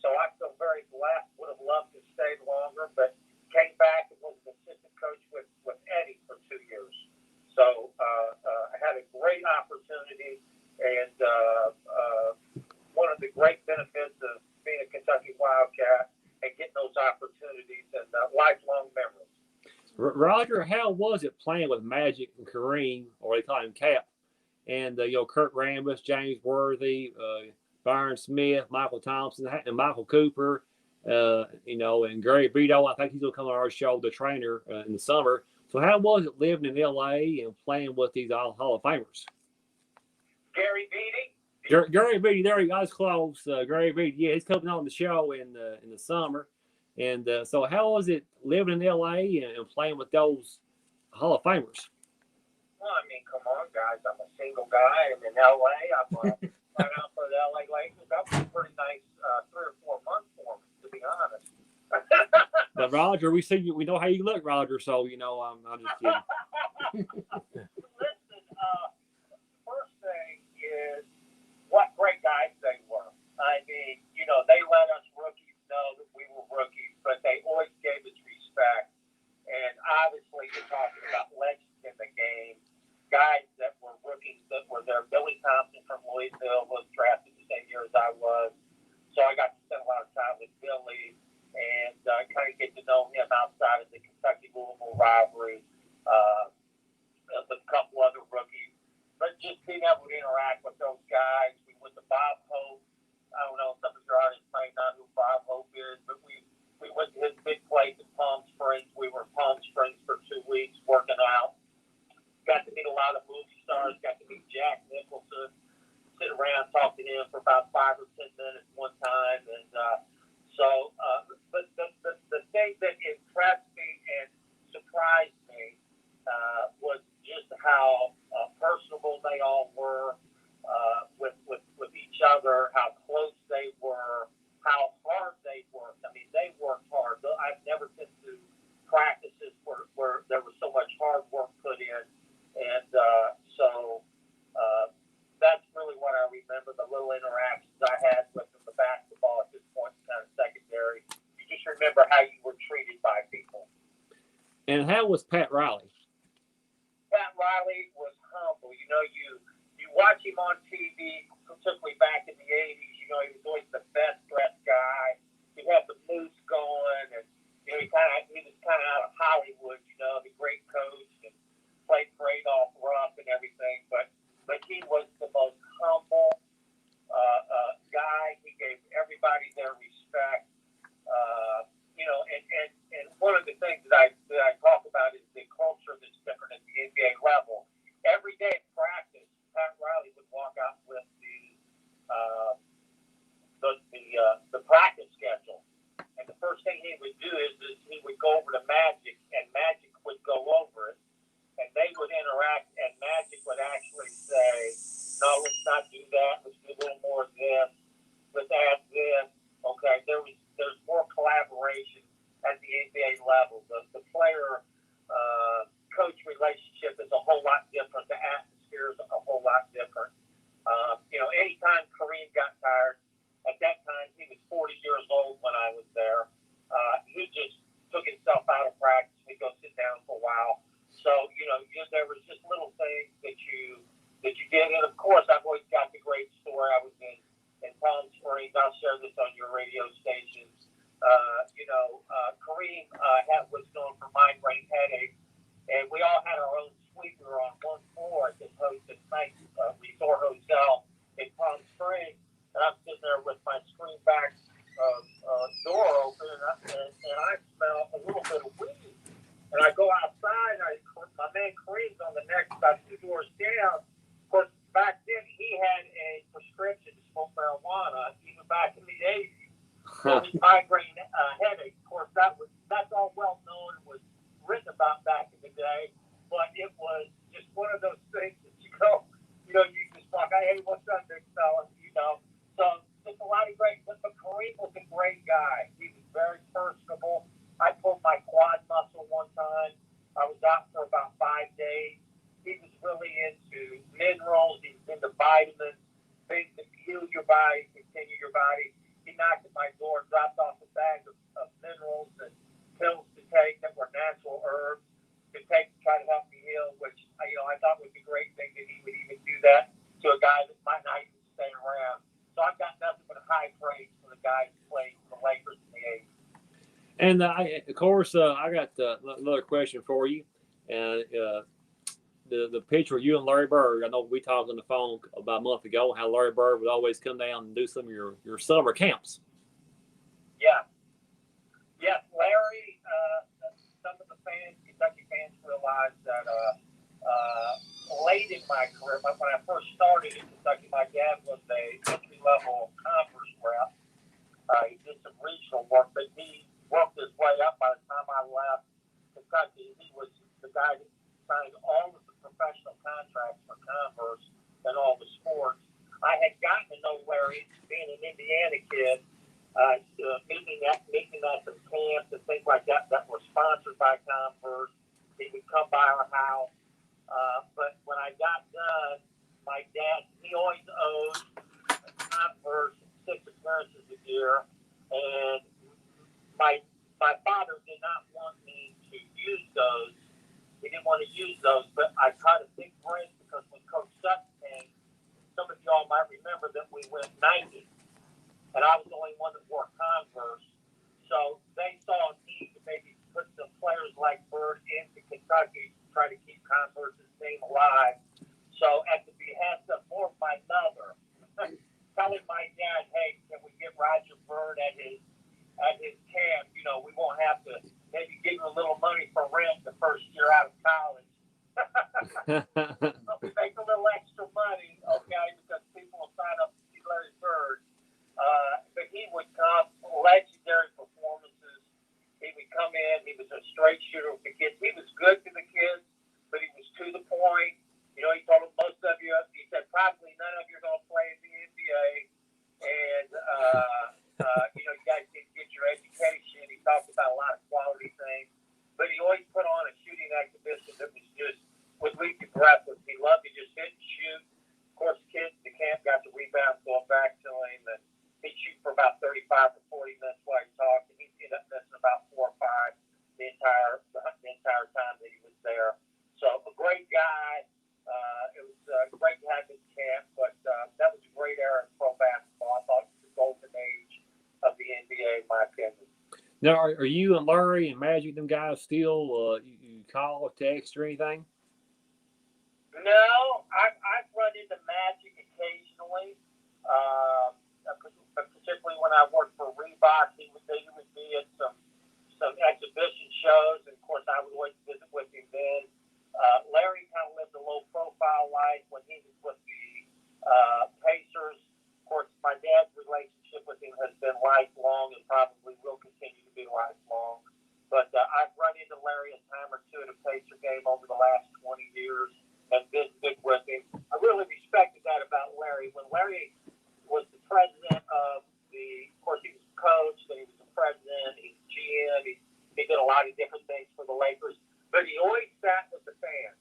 so I feel very blessed. Would have loved to stay longer, but came back and was an assistant coach with Eddie for 2 years. So I had a great opportunity, and one of the great benefits of being a Kentucky Wildcat and getting those opportunities and lifelong memories. Roger, how was it playing with Magic and Kareem, or they call him Cap, and Kurt Rambis, James Worthy, Byron Smith, Michael Thompson, and Michael Cooper, and Gary Vito? I think he's going to come on our show, the trainer, in the summer. So how was it living in L.A. and playing with these Hall of Famers? Gary Beatty? Gary Beatty, there he got close. Gary Beatty, yeah, he's coming on the show in the summer. And so how was it living in L.A. and playing with those Hall of Famers? Well, I mean, come on, guys. I'm a single guy. I'm in L.A. I'm right out for the L.A. Lakers. That was a pretty nice 3 or 4 months for me, to be honest. But Roger, we see you. We know how you look, Roger. So I'm just kidding. Listen, first thing is what great guys they were. I mean, they let us rookies know that we were rookies, but they always gave us respect. And obviously, you're talking about legends in the game, guys that were rookies that were there. Billy Thompson from Louisville was drafted the same year as I was. So I got to spend a lot of time with Billy and kind of get to know him outside of the Kentucky-Louisville rivalry, with a couple other rookies. But just being able to interact with those guys. We went to Bob Hope. I don't know, some of your audience may not know who Bob Hope is, but we went to his big place in Palm Springs. We were in Palm Springs for 2 weeks working out. Got to meet a lot of movie stars. Got to meet Jack Nicholson. Sit around, talk to him for about 5 or 10 minutes one time. And but the thing that impressed me and surprised me was just how personable they all were with each other, how close they were, how hard they worked. I mean, they worked hard. I've never been to practices where there was so much hard work put in. And so that's really what I remember, the little interactions I had with them. The basketball at this point is kind of secondary. You just remember how you were treated by people. And how was Pat Riley? everybody their respect. And one of the things that I talk about is the culture that's different at the NBA level. Every day at practice, Pat Riley would walk out with the practice schedule, and the first thing he would do is he would go over to Magic, and Magic would go over it, and they would interact, and Magic would actually say, "No, let's not do that. Let's do a little more of this. Let's add this." Okay, there's more collaboration at the NBA level. The player coach relationship is a whole lot different. The atmosphere is a whole lot different. Anytime Kareem got tired, at that time he was 40 years old when I was there. He just took himself out of practice. He'd go sit down for a while. So there was just little things that you did, and of course I've always got the great story. I was in Palm Springs. I'll share this on your radio stations. Kareem was known for migraine headaches, and we all had our own suite. We were on one floor at this nice resort hotel in Palm Springs, and I'm sitting there with my screen back door open, and I smell a little bit of weed. And I go outside, and my man Kareem's on the next, about 2 doors down. Of course, back then he had a prescription to smoke marijuana, even back in the 80s. So his migraine headache, of course, that's all well known and was written about back in the day. But it was just one of those things that you just walk, "Hey, what's up, big fella?" So just a lot of great. But Kareem was a great guy. He was very personable. I pulled my quad muscle one time. I was out for about 5 days. He was really into minerals. He was into vitamins, things that heal your body, continue your body. He knocked at my door and dropped off a bag of minerals and pills to take that were natural herbs to take to try to help me heal, which I thought was a great thing that he would even do that to a guy that might not even stay around. So I've got nothing but high praise for the guy who played for the Lakers in the 80s. And of course, I got another question for you. And the picture of you and Larry Bird, I know we talked on the phone about a month ago how Larry Bird would always come down and do some of your summer camps. Yeah. Yes, Larry, some of the Kentucky fans realized that late in my career, when I first started in Kentucky, my dad was a entry-level conference rep. He did some regional work, but he worked his way up. By the time I left Kentucky, he was the guy that signed all of the professional contracts for Converse and all the sports. I had gotten to know Larry, being an Indiana kid, meeting at some camps and things like that were sponsored by Converse. He would come by our house. But when I got done, my dad, he always owed Converse 6 appearances a year, and my father did not want me to use those. He didn't want to use those, but I caught a big break because when Coach Sutton came, some of y'all might remember that we went 90, and I was the only one that wore Converse. So they saw a need to maybe put some players like Bird into Kentucky to try to keep Converse's name alive. So at the behest of more of my mother, telling my dad, "Hey, can we get Roger Bird at his camp? We won't have to maybe give him a little money for rent the first year out of college." So we make a little extra money, okay, because people will sign up to see Larry Bird. But he would come, legendary performances. He would come in. He was a straight shooter with the kids. He was good to the kids, but he was to the point. He told them most of you, he said, probably none of you are going to play in the NBA. And, you guys need to get your education. He talked about a lot of quality things. But he always put on a shooting exhibition that was lead to breathless. He loved to just hit and shoot. Of course, kids in the camp got the rebounds going back to him. And he'd shoot for about 35 to 40 minutes while he talked. And he'd end up missing about 4 or 5 the entire time that he was there. So a great guy. It was great to have his camp, but that was a great era in pro basketball. I thought it was the golden age of the NBA, in my opinion. Now, are you and Larry and Magic, them guys, still you call or text or anything? No, I've run into Magic occasionally. particularly when I worked for Reebok, he would be at some exhibition shows, and of course I would always visit with him then. Larry kind of lived a low profile life when he was with the Pacers. Of course, my dad's relationship with him has been lifelong and probably will continue to be lifelong. But I've run into Larry a time or two at a Pacer game over the last 20 years and visited with him. I really respected that about Larry. When Larry was the president of of course, he was a coach, then he was the president, he was GM, he did a lot of different things for the Lakers, but he always sat with the fans.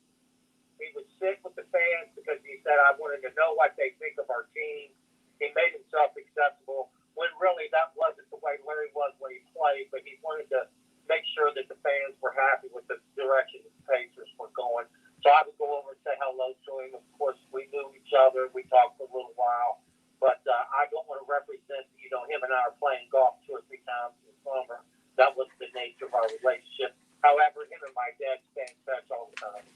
He would sit with the fans because he said, I wanted to know what they think of our team. He made himself accessible when really that wasn't the way Larry was when he played, but he wanted to make sure that the fans were happy with the direction the Pacers were going. So I would go over and say hello to him. Of course, we knew each other. We talked for a little while. But I don't want to represent, him and I are playing golf 2 or 3 times in the summer. That was the nature of our relationship. However, him and my dad stay in touch all the time.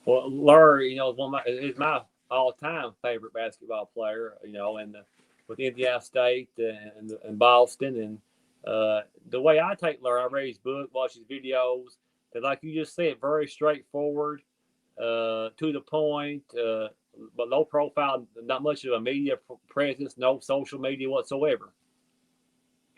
Well, Larry, is my all-time favorite basketball player, and with Indiana State and Boston. And the way I take Larry, I read his book, watch his videos. That, like you just said, very straightforward, to the point, but low profile, not much of a media presence, no social media whatsoever.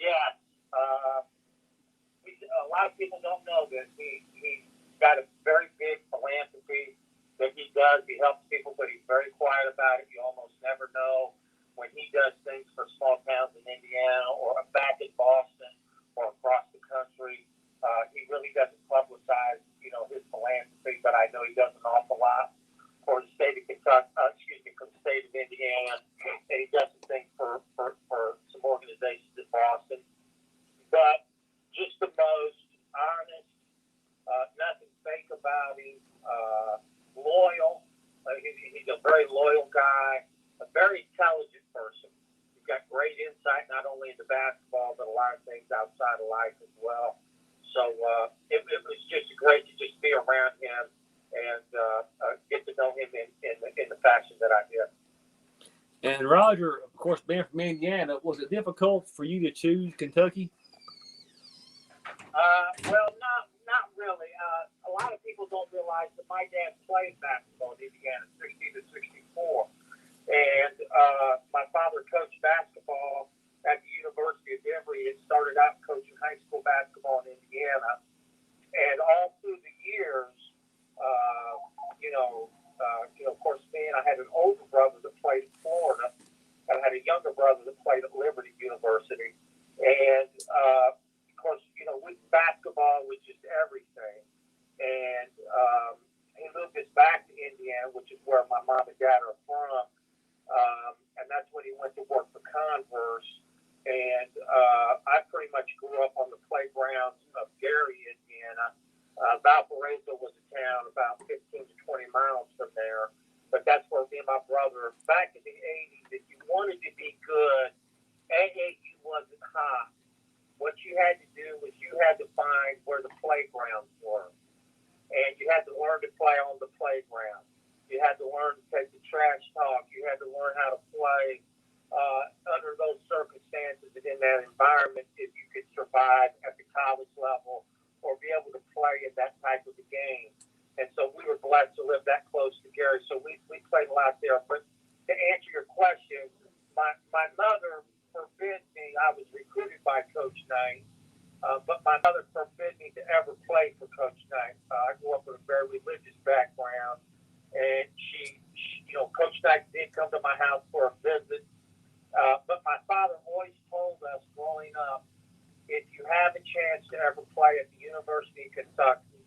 Yeah. A lot of people don't know that he's got a very big philanthropy that he does. He helps people, but he's very quiet about it. You almost never know when he does things for small towns in Indiana or back in Boston or across the country. He really doesn't publicize, his philanthropy, but I know he does an awful lot for the state of Kentucky, for the state of Indiana, and he does some things for some organizations in Boston. But just the most honest, nothing fake about him, loyal. He's a very loyal guy, a very intelligent person. He's got great insight not only into basketball, but a lot of things outside of life as well. So it was just great to just be around him and get to know him in the fashion that I did. And Roger, of course, being from Indiana, was it difficult for you to choose Kentucky? Well, not really. A lot of people don't realize that my dad played basketball in Indiana, 60 to 64, and my father coached basketball at the University of Emory. He started out coaching high school basketball in Indiana, and all through the years, of course, I had an older brother that played in Florida, and I had a younger brother that played at Liberty University, and of course, basketball was just everything, and he moved us back to Indiana, which is where my mom and dad are from, and that's when he went to work for Converse. And I pretty much grew up on the playgrounds of Gary, Indiana. Valparaiso was a town about 15 to 20 miles from there. But that's where me and my brother, back in the 80s, if you wanted to be good, AAU wasn't hot. What you had to do was you had to find where the playgrounds were. And you had to learn to play on the playground. You had to learn to take the trash talk. You had to learn how to play under those circumstances and in that environment, if you could survive at the college level or be able to play in that type of a game. And so we were blessed to live that close to Gary. So we played a lot there. But to answer your question, my mother forbid me. I was recruited by Coach Knight, but my mother forbid me to ever play for Coach Knight. I grew up with a very religious background, and she Coach Knight did come to my house for a visit. But my father always told us growing up, if you have a chance to ever play at the University of Kentucky,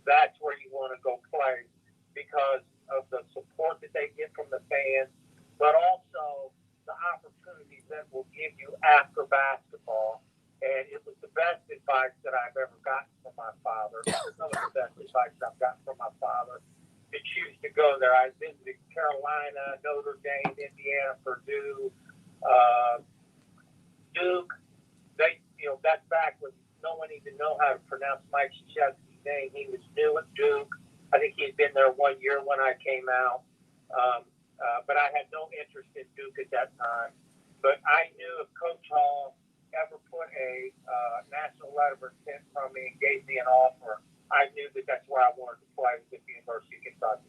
that's where you want to go play because of the support that they get from the fans, but also the opportunities that will give you after basketball. And it was the best advice that I've ever gotten from my father. Some of the best advice I've gotten from my father to choose to go there. I visited Carolina, Notre Dame, Indiana, Purdue, Duke. That's back when no one even knew how to pronounce Mike Krzyzewski's name. He was new at Duke. I think he'd been there 1 year when I came out. But I had no interest in Duke at that time. But I knew if Coach Hall ever put a national letter of intent from me and gave me an offer, I knew that that's where I wanted to play with the University of Kentucky.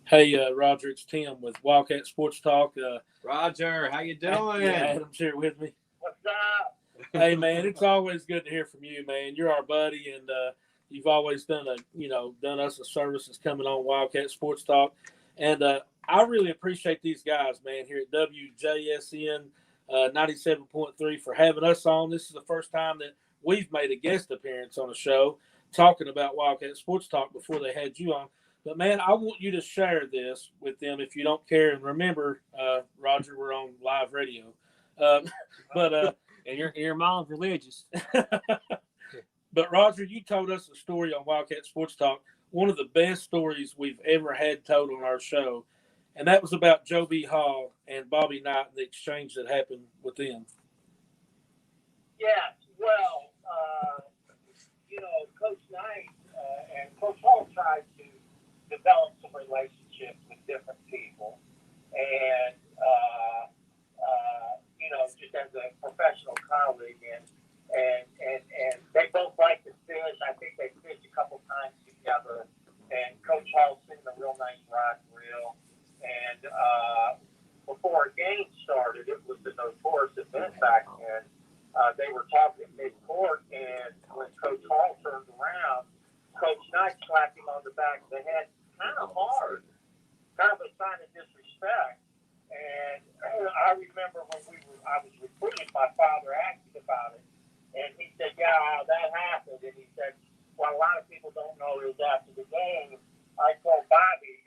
Hey, Roger, it's Tim with Wildcat Sports Talk. Roger, how you doing? Yeah, Adam's here with me. What's up? Hey, man, it's always good to hear from you, man. You're our buddy, and you've always done us a service as coming on Wildcat Sports Talk. And I really appreciate these guys, man, here at WJSN 97.3 for having us on. This is the first time that we've made a guest appearance on a show talking about Wildcat Sports Talk before they had you on. But, man, I want you to share this with them if you don't care. And remember, Roger, we're on live radio. And your mom's religious. But, Roger, you told us a story on Wildcat Sports Talk, one of the best stories we've ever had told on our show. And that was about Joe B. Hall and Bobby Knight and the exchange that happened with them. Yes, well, Coach Knight and Coach Hall tried to develop some relationships with different people. And, just as a professional colleague. And they both like to fish. I think they fished a couple times together. And Coach Hall sent a real nice rod and reel. And before a game started, it was the notorious event back then. They were talking mid-court, and when Coach Hall turned around, Coach Knight slapped him on the back of the head kind of hard, kind of a sign of disrespect. And I remember when I was recruited, my father asked me about it, and he said, yeah, that happened. And he said, well, a lot of people don't know is after the game, I told Bobby,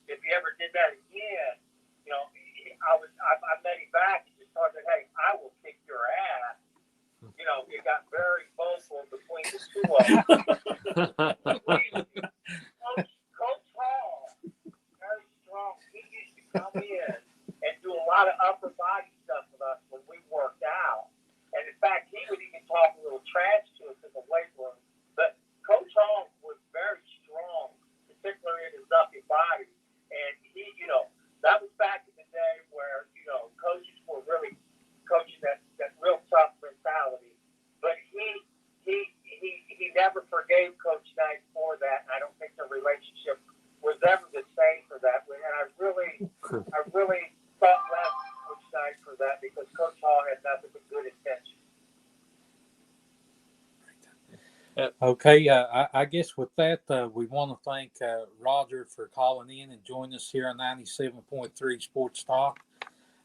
if you ever did that again, I met him back and just told him, hey, I will kick your ass. It got very vocal between the two of them. Coach Hall, very strong. He used to come in and do a lot of upper body stuff with us when we worked out. And in fact, he would even talk a little trash to us in the weight room. But Coach Hall was very strong, particularly in his upper body. And he, that was back in the day where, coaches were really coaching that real tough mentality. But he never forgave Coach Knight for that, and I don't think the relationship was ever the same for that. And I really thought less of Coach Knight for that because Coach Hall had nothing but good intentions. Okay, I guess with that, we want to thank Roger for calling in and joining us here on 97.3 Sports Talk.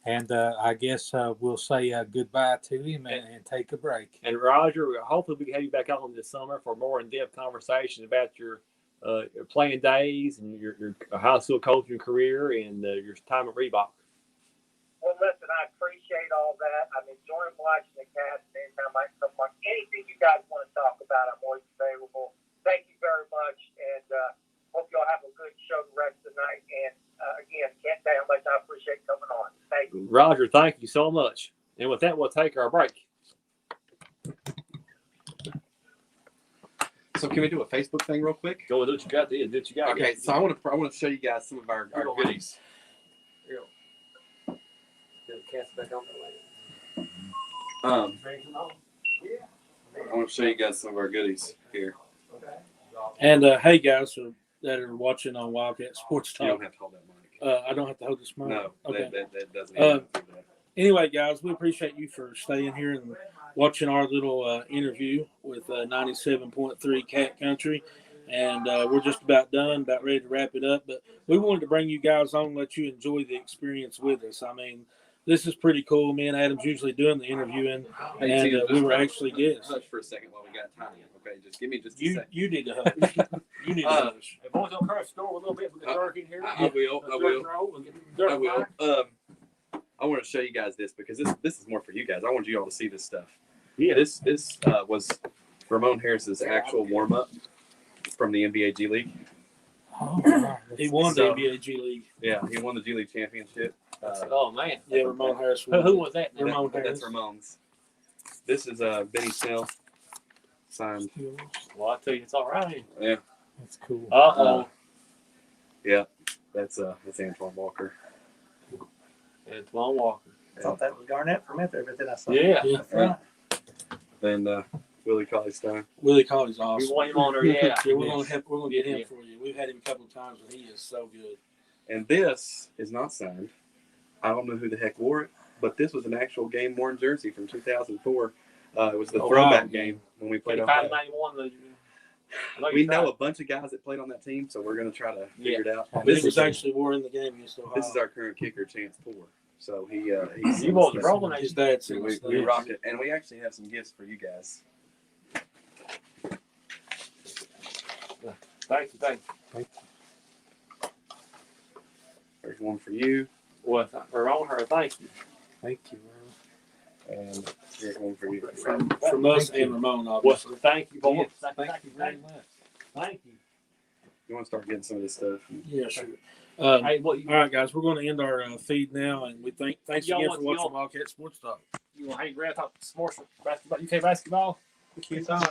And I guess we'll say goodbye to him and take a break. And Roger, hopefully we can have you back on this summer for more in-depth conversation about your playing days and your high school coaching career and your time at Reebok. Well, listen, I appreciate all that. I'm enjoying watching the cast. Anytime I come on, anything you guys want to talk about, I'm always available. Thank you very much, and hope y'all have a good show the rest of the night. And again, can't say how much I appreciate coming on. Thank you. Roger, thank you so much. And with that, we'll take our break. So can we do a Facebook thing real quick? Go and do what you got to do. Do what you got. Okay, so I want to show you guys some of our goodies. Here you go. Cast back on the I want to show you guys some of our goodies here. And hey, guys that are watching on Wildcat Sports You Talk, don't have to hold that mic. I don't have to hold this mic. No, Okay. that doesn't even do that. Anyway, guys, we appreciate you for staying here and watching our little interview with 97.3 Cat Country. And we're just about done, about ready to wrap it up. But we wanted to bring you guys on and let you enjoy the experience with us. I mean, this is pretty cool. Me and Adam's usually doing the interviewing, and we were actually guests. Hush for a second while we got Tanya. Okay, just give me just a You second. you need to hush. You need to hush. Hey, boys, don't curse. Store a little bit with the jerk in here. I will. I want to show you guys this because this is more for you guys. I want you all to see this stuff. Yeah. This was Ramon Harris's actual warm up from the NBA G League. Oh, He won the NBA G League. Yeah, he won the G League championship. Oh, man. Yeah, Ramon Harris. Who was that? Ramon Harris. That's Ramon's. This is Benny Snell signed. Well, I tell you, it's all right. Yeah. That's cool. Uh-oh. Yeah, that's Antoine Walker. And Twan Walker. I thought that was Garnett from everything I saw. Yeah. Yeah. That's right. Then Willie Cauley-Stein. Willie Colley's We awesome. want him on there. Yeah. Yeah, we're gonna get him Yeah. for you. We've had him a couple of times, and he is so good. And this is not signed. I don't know who the heck wore it, but this was an actual game-worn jersey from 2004. It was the Oh, throwback wow. game when we played 85 Ohio. 91. We know a bunch of guys that played on that team, so we're going to try to figure it out. But This he was is actually wore in the game against Ohio. this is our current kicker, Chance Poor. So he's You boys are rolling. His dad's So in we the rock it, and we actually have some gifts for you guys. Thank you. There's one for you, Well, we're on her. Thank you. Thank you. and here's one for you. from us and Ramon, Well, obviously. thank you, boys. Thank you very much. Thank you. You want to start getting some of this stuff? Yeah, sure. Hey, what you All right, guys, we're going to end our feed now, and we thanks Y'all again want- for watching y'all- Wildcat Sports Talk. want to hang around talk some more basketball, UK basketball? Keep on.